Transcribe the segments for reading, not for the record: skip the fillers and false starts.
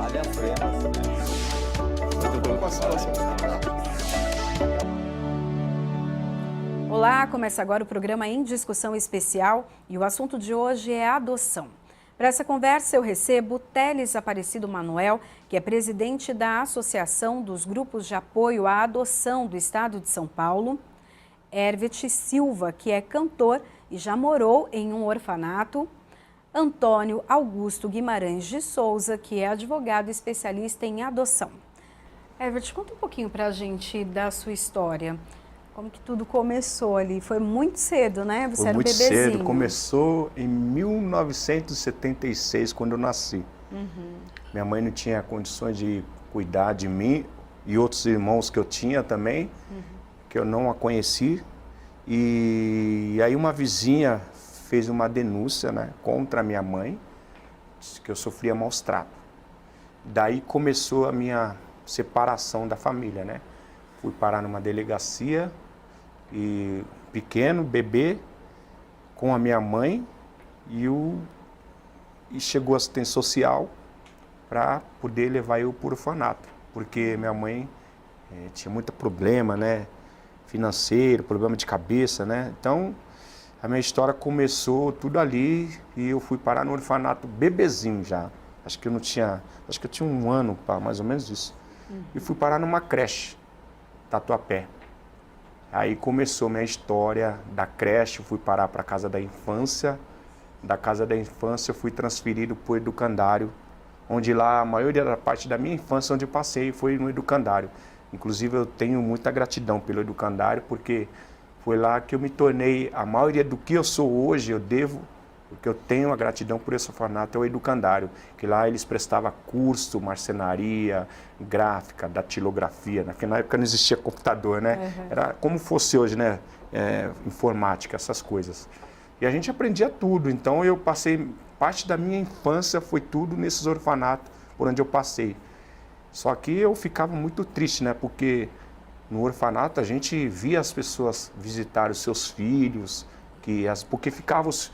vale a pena. Muito bom, Olá, começa agora o programa Em Discussão Especial e o assunto de hoje é adoção. Para essa conversa eu recebo Teles Aparecido Manuel, que é presidente da Associação dos Grupos de Apoio à Adoção do Estado de São Paulo, Hervet Silva, que é cantor e já morou em um orfanato, Antônio Augusto Guimarães de Souza, que é advogado especialista em adoção. Hervet, conta um pouquinho para a gente da sua história. Como que tudo começou ali? Foi muito cedo, né? Você era um bebezinho. Foi muito cedo. Começou em 1976, quando eu nasci. Minha mãe não tinha condições de cuidar de mim e outros irmãos que eu tinha também, que eu não a conheci. E aí uma vizinha fez uma denúncia, né, contra a minha mãe, disse que eu sofria maus tratos. Daí começou a minha separação da família, né? Fui parar numa delegacia, e pequeno, bebê, com a minha mãe, e chegou a assistência social para poder levar eu para o orfanato, porque minha mãe tinha muito problema, né, financeiro, problema de cabeça, né? Então, a minha história começou tudo ali e eu fui parar no orfanato bebezinho já. Acho que eu tinha 1 ano, mais ou menos isso. E fui parar numa creche, Tatuapé. Aí começou minha história da creche, fui parar para a casa da infância. Da casa da infância eu fui transferido para o educandário, onde lá a maioria da parte da minha infância onde eu passei foi no educandário. Inclusive eu tenho muita gratidão pelo educandário, porque foi lá que eu me tornei, a maioria do que eu sou hoje eu devo, porque eu tenho a gratidão por esse orfanato, é o educandário, que lá eles prestavam curso, marcenaria, gráfica, datilografia, naquela época não existia computador, né? Era como fosse hoje, né? Informática, essas coisas. E a gente aprendia tudo, então eu passei, parte da minha infância foi tudo nesses orfanatos por onde eu passei. Só que eu ficava muito triste, né? Porque no orfanato a gente via as pessoas visitar os seus filhos, porque ficavam os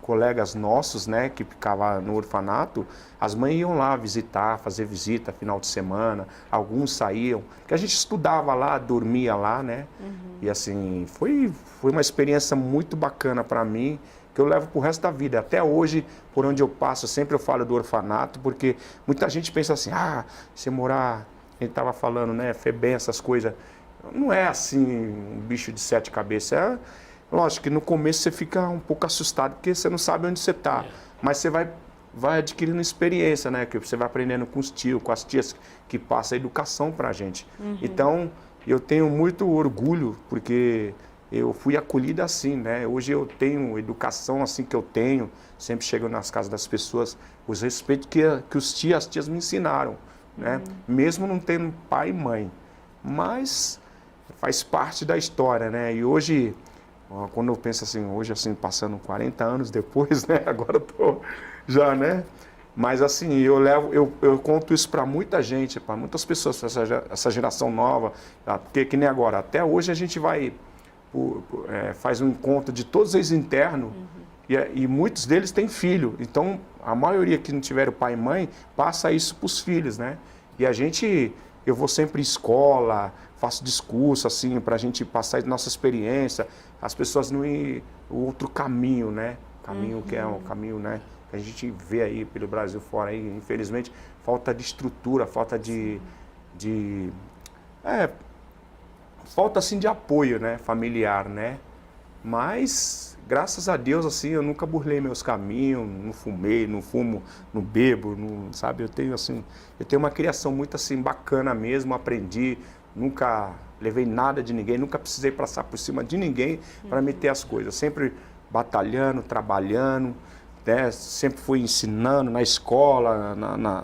colegas nossos, né, que ficavam no orfanato, as mães iam lá visitar, fazer visita final de semana, alguns saíam, que a gente estudava lá, dormia lá, né? E assim, foi uma experiência muito bacana para mim, que eu levo pro resto da vida. Até hoje, por onde eu passo, sempre eu falo do orfanato, porque muita gente pensa assim, você morar, a gente estava falando, né, FEBEM, essas coisas, não é assim um bicho de 7 cabeças, lógico que no começo você fica um pouco assustado, porque você não sabe onde você está, mas você vai adquirindo experiência, né, que você vai aprendendo com os tios, com as tias que passam a educação para a gente. Então, eu tenho muito orgulho, porque eu fui acolhido assim, né? Hoje eu tenho educação assim que eu tenho, sempre chego nas casas das pessoas, os respeitos que as tias me ensinaram, né? Mesmo não tendo pai e mãe, mas faz parte da história, né? E hoje, quando eu penso assim, hoje assim, passando 40 anos depois, né? Agora eu tô já, né? Mas assim, eu conto isso para muita gente, para muitas pessoas, essa geração nova, porque que nem agora, até hoje a gente faz um encontro de todos eles internos, e muitos deles têm filho, então a maioria que não tiveram pai e mãe, passa isso para os filhos, né? E eu vou sempre em escola, faço discurso assim, para a gente passar a nossa experiência, as pessoas não ir o outro caminho, né? Caminho que é um caminho, né? A gente vê aí pelo Brasil fora, aí, infelizmente, falta de estrutura, falta falta assim de apoio, né, familiar, né? Mas, graças a Deus, assim, eu nunca burlei meus caminhos, não fumei, não fumo, não bebo, sabe? Eu tenho uma criação muito assim bacana mesmo, aprendi, nunca levei nada de ninguém, nunca precisei passar por cima de ninguém para me ter as coisas, sempre batalhando, trabalhando, né? Sempre fui ensinando na escola,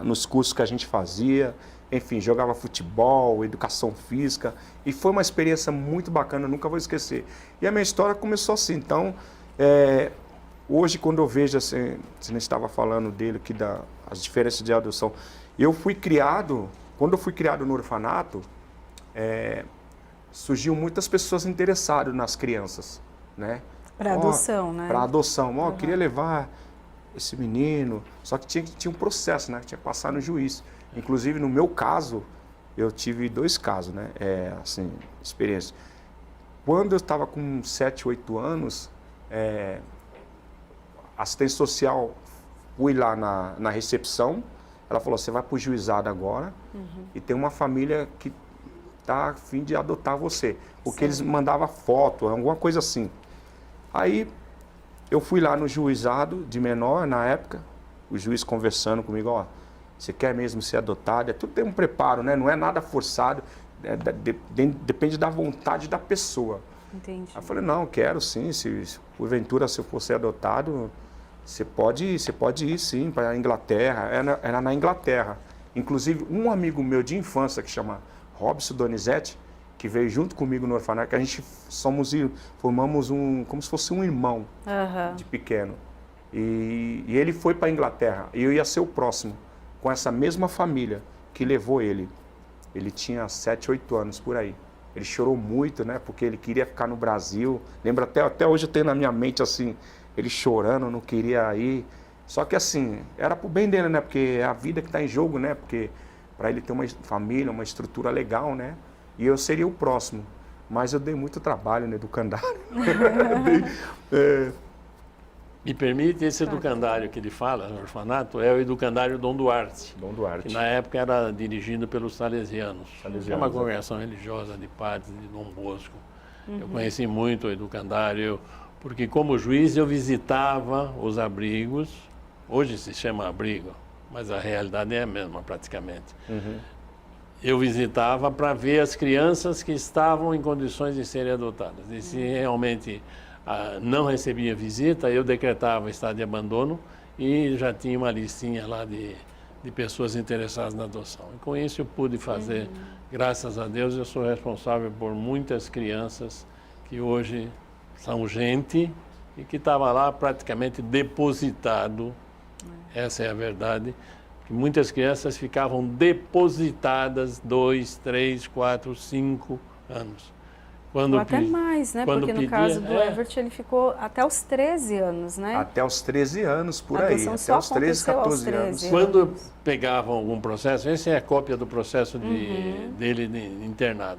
nos cursos que a gente fazia, enfim, jogava futebol, educação física, e foi uma experiência muito bacana, eu nunca vou esquecer. E a minha história começou assim, então, hoje quando eu vejo, assim, você estava falando dele, que as diferenças de adoção, quando eu fui criado no orfanato, surgiu muitas pessoas interessadas nas crianças, né? Para adoção, né? Para adoção, eu queria levar. esse menino... Só que tinha um processo, né? Tinha que passar no juiz. Inclusive, no meu caso, eu tive 2 casos, né? Assim, experiência. Quando eu estava com 7, 8 anos, assistente social, fui lá na recepção, ela falou, você vai para o juizado agora e tem uma família que está a fim de adotar você. Porque eles mandavam foto, alguma coisa assim. Aí eu fui lá no juizado de menor, na época, o juiz conversando comigo, ó, você quer mesmo ser adotado? Tudo tem um preparo, né? Não é nada forçado, depende da vontade da pessoa. Entendi. Aí eu falei, não, quero sim, se porventura se eu for ser adotado, você pode ir sim para a Inglaterra. Era na Inglaterra. Inclusive, um amigo meu de infância, que chama Robson Donizete, que veio junto comigo no orfanato, que a gente formamos como se fosse um irmão de pequeno. E ele foi para a Inglaterra, e eu ia ser o próximo, com essa mesma família que levou ele. Ele tinha 7, 8 anos por aí. Ele chorou muito, né? Porque ele queria ficar no Brasil. Lembro até hoje eu tenho na minha mente assim, ele chorando, não queria ir. Só que assim, era pro bem dele, né? Porque é a vida que está em jogo, né? Porque para ele ter uma família, uma estrutura legal, né? E eu seria o próximo. Mas eu dei muito trabalho no educandário. Me permite, esse educandário que ele fala, no orfanato, é o educandário Dom Duarte. Dom Duarte. Que na época era dirigido pelos salesianos. É uma congregação religiosa de padres de Dom Bosco. Eu conheci muito o educandário, porque como juiz eu visitava os abrigos, hoje se chama abrigo, mas a realidade é a mesma praticamente. Eu visitava para ver as crianças que estavam em condições de serem adotadas. E se realmente não recebia visita, eu decretava estado de abandono e já tinha uma listinha lá de pessoas interessadas na adoção. E com isso eu pude fazer, graças a Deus, eu sou responsável por muitas crianças que hoje são gente e que estava lá praticamente depositado, essa é a verdade, que muitas crianças ficavam depositadas 2, 3, 4, 5 anos. Ou até mais, né? Porque no caso do Evert, ele ficou até os 13 anos, né? Até os 13 anos, por aí. Até os 13, 14 anos. Quando pegavam algum processo, essa é a cópia do processo dele de internado.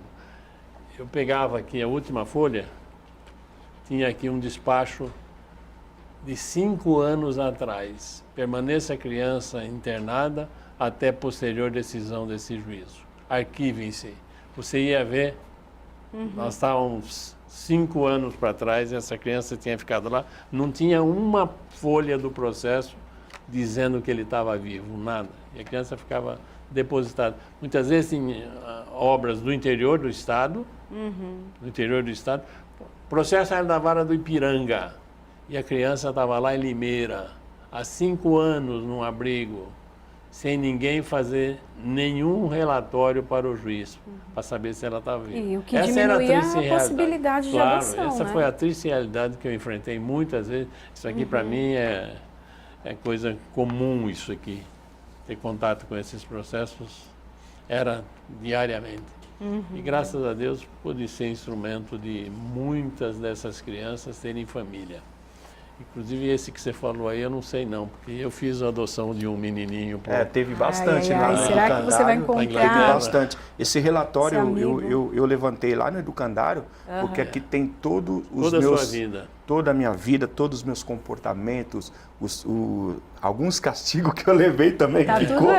Eu pegava aqui a última folha, tinha aqui um despacho de 5 anos atrás. Permaneça a criança internada até posterior decisão desse juízo. Arquivem-se. Você ia ver... Nós estávamos 5 anos para trás, essa criança tinha ficado lá, não tinha uma folha do processo dizendo que ele estava vivo, nada. E a criança ficava depositada. Muitas vezes em obras do interior do estado, o processo era da vara do Ipiranga, e a criança estava lá em Limeira, há 5 anos num abrigo, sem ninguém fazer nenhum relatório para o juiz, para saber se ela estava viva. E o que diminuía a possibilidade de adoção, essa né? foi a triste realidade que eu enfrentei muitas vezes. Isso aqui, para mim, é coisa comum, isso aqui. Ter contato com esses processos era diariamente. E, graças a Deus, pude ser instrumento de muitas dessas crianças terem família. Inclusive esse que você falou aí, eu não sei não, porque eu fiz a adoção de um menininho. Teve bastante lá no Será educandário. que você vai encontrar? Teve bastante. Esse relatório eu levantei lá no educandário, porque aqui tem toda a sua vida. Toda a minha vida, todos os meus comportamentos, alguns castigos que eu levei também, que ficou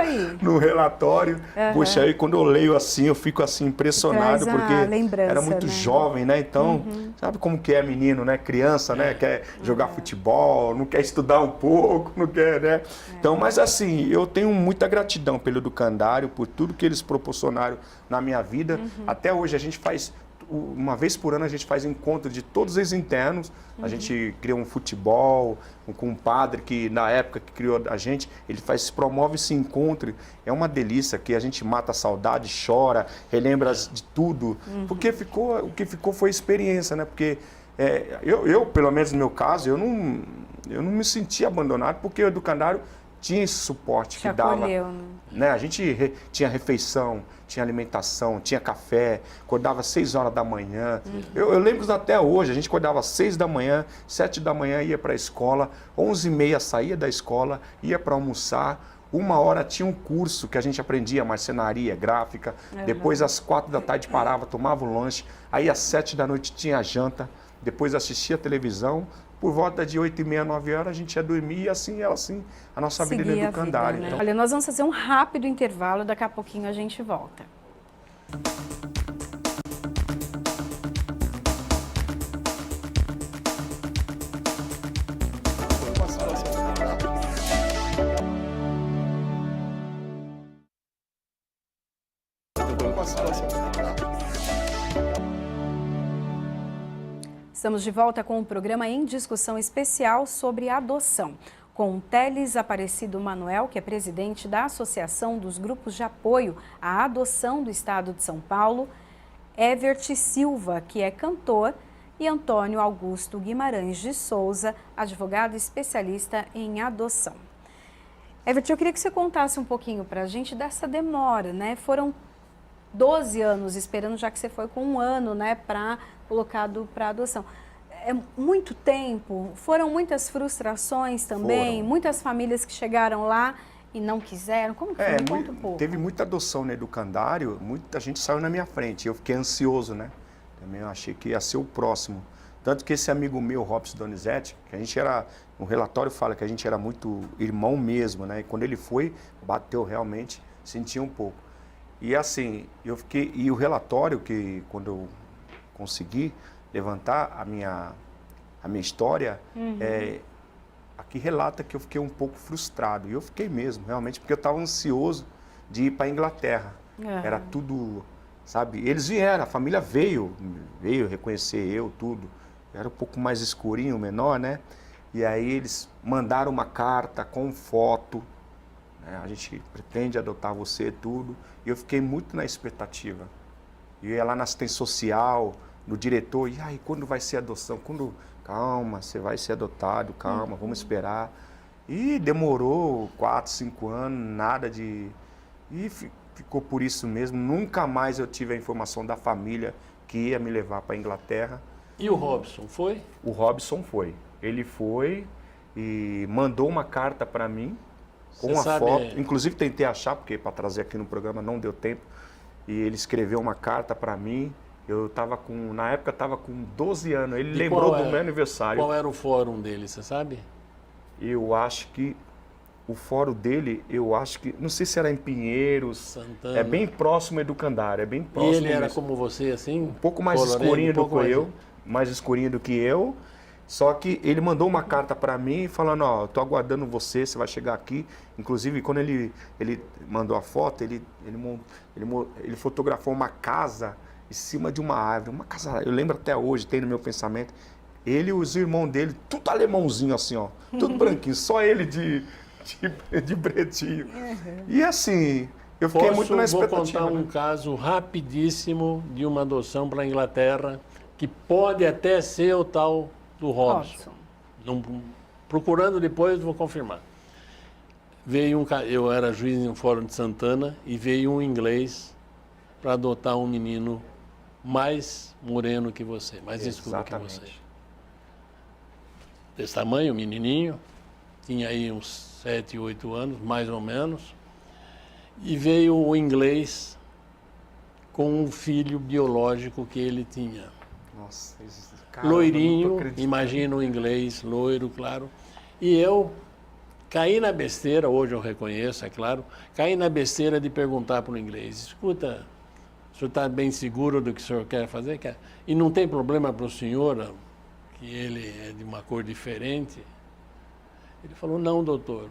no relatório. Puxa, aí quando eu leio assim, eu fico assim impressionado, porque era muito jovem, né? Então, sabe como que é menino, né? Criança, né? Quer jogar futebol, não quer estudar um pouco, não quer, né? Então, mas assim, eu tenho muita gratidão pelo educandário, por tudo que eles proporcionaram na minha vida. Até hoje a gente faz... Uma vez por ano a gente faz encontro de todos os internos, a gente cria um futebol com um padre que na época que criou a gente, ele promove esse encontro, é uma delícia, que a gente mata a saudade, chora, relembra de tudo, porque o que ficou foi experiência, né? Porque eu, pelo menos no meu caso, eu não me senti abandonado, porque o educandário tinha esse suporte Te que dava. acolheu, Né? A gente tinha refeição, tinha alimentação, tinha café, acordava às 6 horas da manhã. Eu lembro até hoje, a gente acordava às 6 da manhã, 7 da manhã ia para a escola, 11h30 saía da escola, ia para almoçar. 1h tinha um curso que a gente aprendia marcenaria, gráfica. Depois, às 4 da tarde, parava, tomava o lanche. Aí, às 7 da noite, tinha a janta. Depois, assistia a televisão. Por volta de 8h30, 9h, a gente ia dormir. E assim, a nossa vida no educandário. Né? Então, Olha, nós vamos fazer um rápido intervalo. Daqui a pouquinho a gente volta. Estamos de volta com o programa Em Discussão especial sobre adoção, com Teles Aparecido Manuel, que é presidente da Associação dos Grupos de Apoio à Adoção do Estado de São Paulo, Evert Silva, que é cantor, e Antônio Augusto Guimarães de Souza, advogado especialista em adoção. Evert, eu queria que você contasse um pouquinho para a gente dessa demora, né? Foram 12 anos esperando, já que você foi com 1 ano, né, colocado para adoção. É muito tempo, foram muitas frustrações também, muitas famílias que chegaram lá e não quiseram. Como que foi? Me conta um pouco. Teve muita adoção no educandário, muita gente saiu na minha frente. Eu fiquei ansioso, né? Também eu achei que ia ser o próximo. Tanto que esse amigo meu, Robson Donizete, que a gente era, no relatório fala que a gente era muito irmão mesmo, né? E quando ele foi, bateu realmente, senti um pouco. E assim, eu fiquei, e o relatório que quando eu consegui levantar a minha história, aqui relata que eu fiquei um pouco frustrado. E eu fiquei mesmo, realmente, porque eu estava ansioso de ir para a Inglaterra. Era tudo, sabe? Eles vieram, a família veio reconhecer eu, tudo. Era um pouco mais escurinho, menor, né? E aí eles mandaram uma carta com foto. A gente pretende adotar você, tudo. E eu fiquei muito na expectativa. Eu ia lá na assistência social, no diretor, e aí, quando vai ser a adoção? Calma, você vai ser adotado, calma, vamos esperar. E demorou 4, 5 anos, nada de... E ficou por isso mesmo. Nunca mais eu tive a informação da família que ia me levar para a Inglaterra. E o Robson, foi? O Robson foi. Ele foi e mandou uma carta para mim, com uma foto. Inclusive tentei achar, porque para trazer aqui no programa não deu tempo. E ele escreveu uma carta para mim. Eu estava com, na época estava com 12 anos. Ele lembrou do meu aniversário. Qual era o fórum dele, você sabe? Eu acho que o fórum dele, não sei se era em Pinheiros. Santana. É bem próximo ao Educandário, é bem próximo. E ele era mesmo. Como você, assim? Um pouco mais escurinho do que eu, mais escurinho do que eu. Só que ele mandou uma carta para mim falando, ó, eu tô aguardando você, você vai chegar aqui. Inclusive, quando ele mandou a foto, ele fotografou uma casa em cima de uma árvore. Uma casa, eu lembro até hoje, tem no meu pensamento. Ele e os irmãos dele, tudo alemãozinho assim, ó, tudo branquinho, só ele de pretinho. E assim, eu fiquei muito na expectativa. Vou contar um caso rapidíssimo de uma adoção para a Inglaterra, que pode até ser o tal do Robson. Procurando depois, vou confirmar. Eu era juiz em um fórum de Santana e veio um inglês para adotar um menino mais moreno que você, mais escuro que você. Desse tamanho, menininho, tinha aí uns 7, 8 anos, mais ou menos, e veio o inglês com um filho biológico que ele tinha. Nossa, loirinho, imagina o inglês, loiro, claro. E eu caí na besteira, hoje eu reconheço, é claro, caí na besteira de perguntar para o inglês, escuta, o senhor está bem seguro do que o senhor quer fazer? E não tem problema para o senhor, que ele é de uma cor diferente? Ele falou, não, doutor,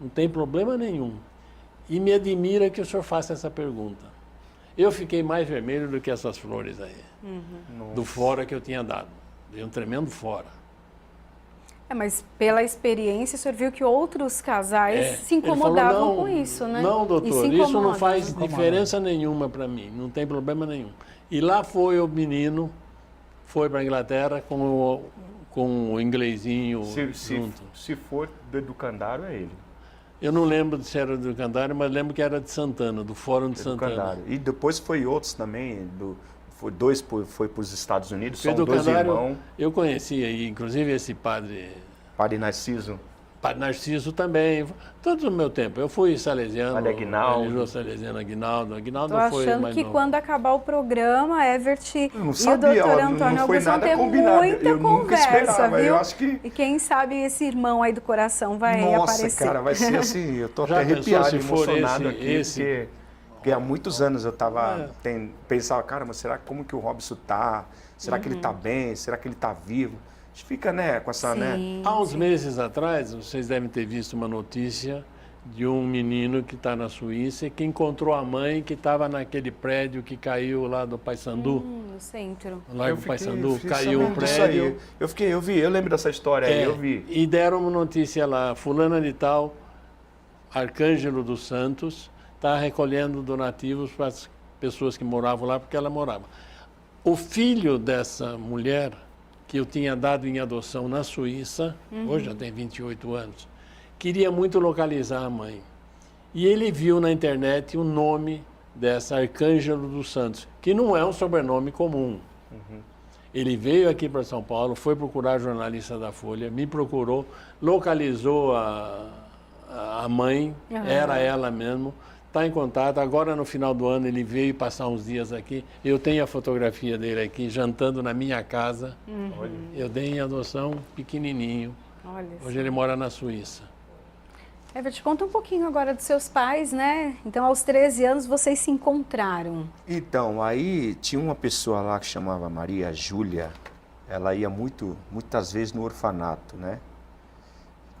não tem problema nenhum. E me admira que o senhor faça essa pergunta. Eu fiquei mais vermelho do que essas flores aí, do fora que eu tinha dado. Dei um tremendo fora. Mas pela experiência, o senhor viu que outros casais se incomodavam falou, com isso, né? Não, doutor, isso não faz diferença nenhuma para mim, não tem problema nenhum. E lá foi o menino, foi para a Inglaterra com o inglesinho junto. Se for do Educandário, é ele. Eu não lembro se era do Educandário, mas lembro que era de Santana, do Fórum de Santana. Educandário. E depois foi outros também, dois foi para os Estados Unidos, são dois Educandário, irmãos. eu conheci aí, inclusive esse padre Narciso. Padre Narciso também, todo o meu tempo. Eu fui salesiano, Padre Aguinaldo. religioso salesiano Aguinaldo. Aguinaldo Tô foi achando mais que novo. quando acabar o programa, Evert e Eu não o sabia, doutor ó, Antônio não foi Augusto vão nada ter combinado. muita Eu nunca conversa, esperava, viu? eu acho que- E quem sabe esse irmão aí do coração vai Nossa, aparecer. cara, vai ser assim, eu tô Já até pensou arrepiado, se for emocionado aqui, esse- porque há muitos anos eu tava, pensava, cara, mas será como que o Robson tá? Será que ele tá bem? Será que ele tá vivo? A gente fica, né, com essa, né? Sim. Há uns meses atrás, vocês devem ter visto uma notícia de um menino que está na Suíça e que encontrou a mãe que estava naquele prédio que caiu lá do Paissandu. No centro. No Largo Paissandu, fiquei caiu o sabendo disso aí. prédio. Eu vi, eu lembro dessa história aí, eu vi. E deram uma notícia lá, fulana de tal, Arcângelo dos Santos, está recolhendo donativos para as pessoas que moravam lá, porque ela morava. O filho dessa mulher, que eu tinha dado em adoção na Suíça, hoje já tem 28 anos, queria muito localizar a mãe. E ele viu na internet o nome dessa Arcângelo dos Santos, que não é um sobrenome comum. Ele veio aqui para São Paulo, foi procurar jornalista da Folha, me procurou, localizou a mãe, era ela mesmo, está em contato. Agora, no final do ano, ele veio passar uns dias aqui. Eu tenho a fotografia dele aqui, jantando na minha casa. Eu dei em adoção pequenininho. Olha Hoje só. ele mora na Suíça. Evert, conta um pouquinho agora dos seus pais, né? Então, aos 13 anos, vocês se encontraram. Então, aí tinha uma pessoa lá que chamava Maria Júlia, ela ia muitas vezes no orfanato, né?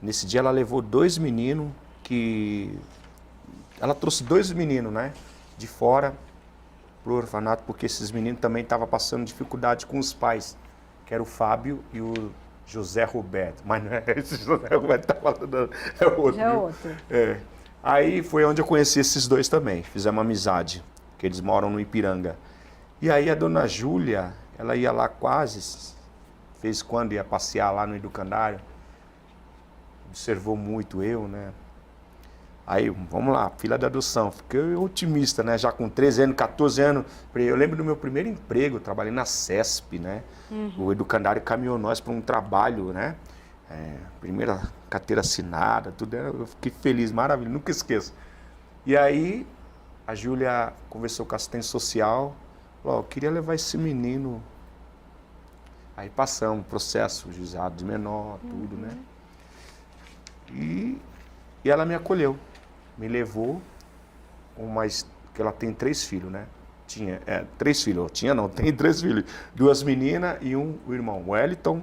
Nesse dia ela levou dois meninos ela trouxe dois meninos, né? De fora pro orfanato, porque esses meninos também estavam passando dificuldade com os pais, que era o Fábio e o José Roberto. Mas não é esse José Roberto que tá falando, é outro. Já é viu? outro. É. Aí foi onde eu conheci esses dois também, fizemos uma amizade, que eles moram no Ipiranga. E aí a dona Júlia, ela ia lá quase, vez quando ia passear lá no Educandário, observou muito eu, né? Aí, vamos lá, fila de adoção, fiquei otimista, né? Já com 13 anos, 14 anos, eu lembro do meu primeiro emprego, eu trabalhei na CESP, né? O Educandário caminhou nós para um trabalho, né? Primeira carteira assinada, tudo, eu fiquei feliz, maravilha, nunca esqueço. E aí, a Júlia conversou com a assistente social, falou, eu queria levar esse menino. Aí passamos, processo, juizado de menor, tudo, né? E ela me acolheu, me levou, que ela tem 3 filhos, né? Tinha 3 filhos, tem 3 filhos. 2 meninas e um irmão, Wellington,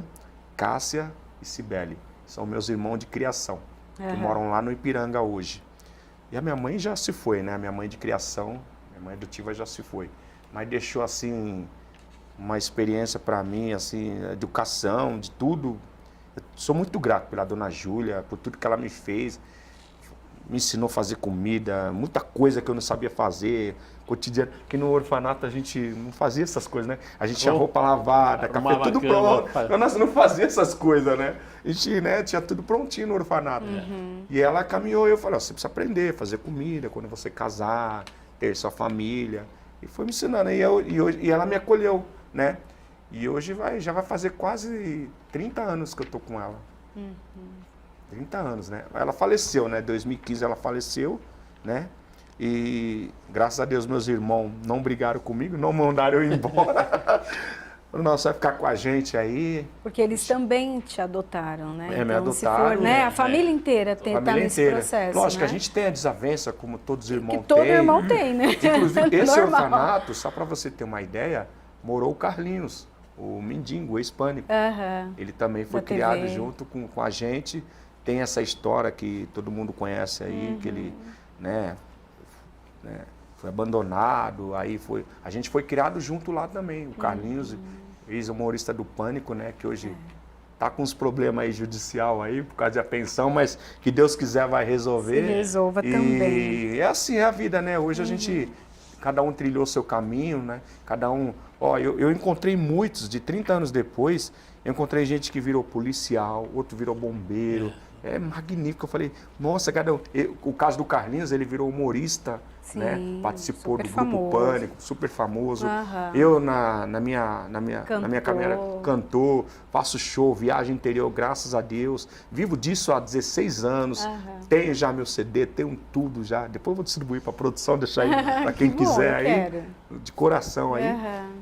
Cássia e Cibele. São meus irmãos de criação, que moram lá no Ipiranga hoje. E a minha mãe já se foi, né? A minha mãe de criação, minha mãe adotiva já se foi. Mas deixou, assim, uma experiência para mim, assim, educação, de tudo. Eu sou muito grato pela dona Júlia, por tudo que ela me fez. Me ensinou a fazer comida, muita coisa que eu não sabia fazer, cotidiano. Porque no orfanato a gente não fazia essas coisas, né? A gente tinha roupa lavada, café, tudo pronto. Nós não fazíamos essas coisas, né? A gente, né, tinha tudo prontinho no orfanato. E ela caminhou e eu falei, você precisa aprender a fazer comida quando você casar, ter sua família. E foi me ensinando. E ela me acolheu, né? E hoje já vai fazer quase 30 anos que eu tô com ela. 30 anos, né? Ela faleceu, né? Em 2015 ela faleceu, né? E graças a Deus meus irmãos não brigaram comigo, não mandaram eu embora. Não, só vai ficar com a gente aí. Porque eles também te adotaram, né? Me Então, se adotaram, for, né? A família inteira está nesse processo, Lógico, né? a gente tem a desavença, como todos os irmãos Que todo têm. irmão tem, né? Inclusive, esse Normal. orfanato, só para você ter uma ideia, morou o Carlinhos, o mendigo, o ex-pânico. Ele também foi Da criado TV. junto com a gente. Tem essa história que todo mundo conhece aí, que ele, né, foi abandonado, a gente foi criado junto lá também. O Carlinhos, ex-humorista do Pânico, né, que hoje tá com uns problemas aí judicial aí, por causa da pensão, mas que Deus quiser vai resolver. Se resolva também. E é assim, é a vida, né? Hoje a gente, cada um trilhou seu caminho, né? Cada um... eu encontrei muitos, de 30 anos depois, eu encontrei gente que virou policial, outro virou bombeiro, é magnífico. Eu falei, nossa, cara, o caso do Carlinhos, ele virou humorista, Sim, né? Participou do Grupo famoso. Pânico, super famoso. Aham. Eu, na minha carreira, cantor, faço show, viagem interior, graças a Deus. Vivo disso há 16 anos. Tenho já meu CD, tenho tudo já. Depois eu vou distribuir para a produção, deixar aí para quem Que bom, quiser eu aí, quero. de coração aí.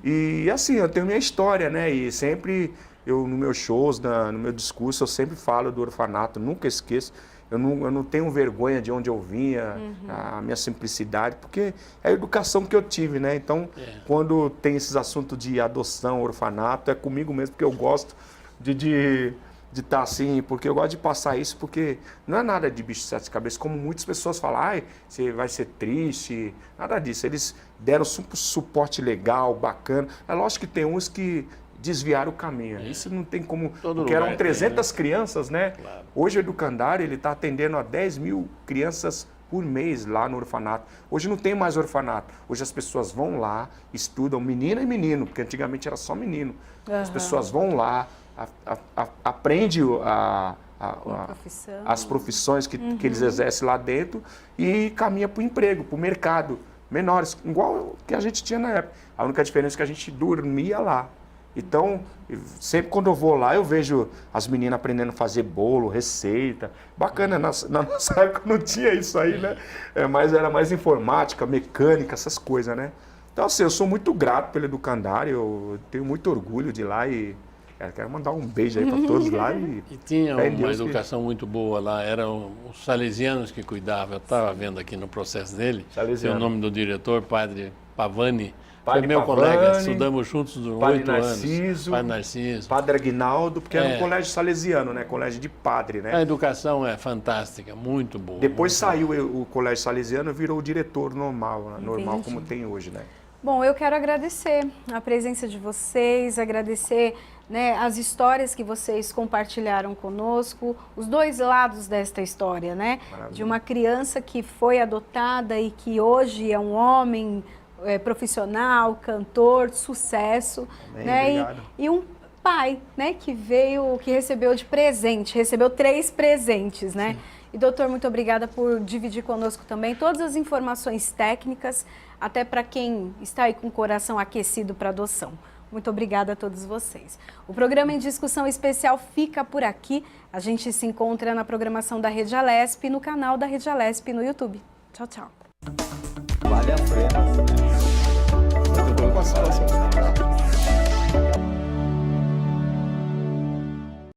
E assim, eu tenho minha história, né? E sempre, nos meus shows, no meu discurso, eu sempre falo do orfanato, nunca esqueço. Eu não tenho vergonha de onde eu vinha, a minha simplicidade, porque é a educação que eu tive, né? Então, quando tem esses assuntos de adoção, orfanato, é comigo mesmo, porque eu gosto de estar assim, porque eu gosto de passar isso, porque não é nada de bicho de sete cabeças, como muitas pessoas falam, ai, você vai ser triste, nada disso. Eles deram suporte legal, bacana. É lógico que tem uns que desviar o caminho. Isso não tem como... Porque eram 300 crianças, né? Claro. Hoje o Educandário, ele está atendendo a 10 mil crianças por mês lá no orfanato. Hoje não tem mais orfanato. Hoje as pessoas vão lá, estudam, menina e menino, porque antigamente era só menino. As pessoas vão lá, aprendem as profissões que eles exercem lá dentro e caminha para o emprego, para o mercado. Menores, igual que a gente tinha na época. A única diferença é que a gente dormia lá. Então, sempre quando eu vou lá, eu vejo as meninas aprendendo a fazer bolo, receita. Bacana, na nossa época não tinha isso aí, né? Mas era mais informática, mecânica, essas coisas, né? Então, assim, eu sou muito grato pelo Educandário, eu tenho muito orgulho de ir lá e quero mandar um beijo aí para todos lá. E tinha uma educação muito boa lá, eram os salesianos que cuidavam. Eu estava vendo aqui no processo dele, tem o nome do diretor, Padre Pavani. Foi meu colega, estudamos juntos durante 8 anos. Padre Narciso. Padre Aguinaldo, porque era um colégio salesiano, né? Colégio de padre, né? A educação é fantástica, muito boa. Depois saiu o colégio salesiano e virou o diretor normal como tem hoje, né? Bom, eu quero agradecer a presença de vocês, agradecer, né, as histórias que vocês compartilharam conosco, os dois lados desta história, né? Maravilha. De uma criança que foi adotada e que hoje é um homem profissional, cantor, sucesso, amém, né? E um pai, né, que recebeu de presente, recebeu 3 presentes, né? Sim. E doutor, muito obrigada por dividir conosco também todas as informações técnicas, até para quem está aí com o coração aquecido para adoção. Muito obrigada a todos vocês. O programa Em Discussão Especial fica por aqui. A gente se encontra na programação da Rede Alesp, no canal da Rede Alesp no YouTube. Tchau, tchau. Vale a pena.